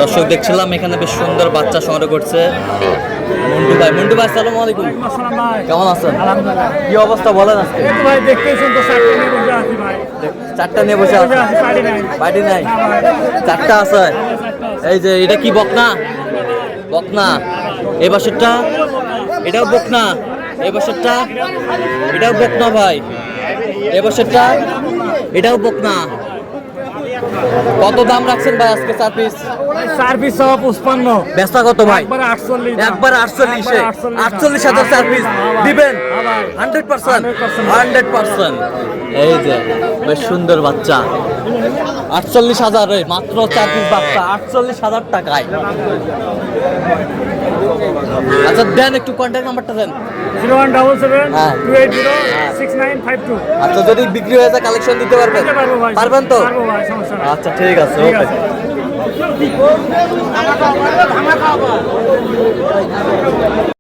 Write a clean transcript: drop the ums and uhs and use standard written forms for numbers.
দর্শক দেখছিলাম এখানে বেশ সুন্দর বাচ্চা সংগ্রহ করছে মন্টু ভাই আসসালামু আলাইকুম। কেমন আছেন? কি অবস্থা বলেন আজকে? চারটা নিয়ে বসে আছে, পার্টি নাই, চারটা আছে। এই যে এটা কি বকনা? বকনা। এই বছরটা এটাও বকনা, এই বছরটা এটাও বকনা ভাই, এই বছরটা এটাও বকনা। কত দাম রাখছেন ভাই আজকে? 4 পিস 55 বেচা কত ভাই? একবার 48 48,000 4 পিস দিবেন 100%। এই যে বেশ সুন্দর বাচ্চা 48,000 মাত্র 4 পিস বাচ্চা 48,000 টাকায়। আচ্ছা দেন একটু কন্ট্যাক্ট নাম্বারটা দেন। 0177280695 আচ্ছা যদি বিক্রি হয়ে যায় কালেকশন দিতে পারবেন? পারবেন তো? আচ্ছা ঠিক আছে, ওকে।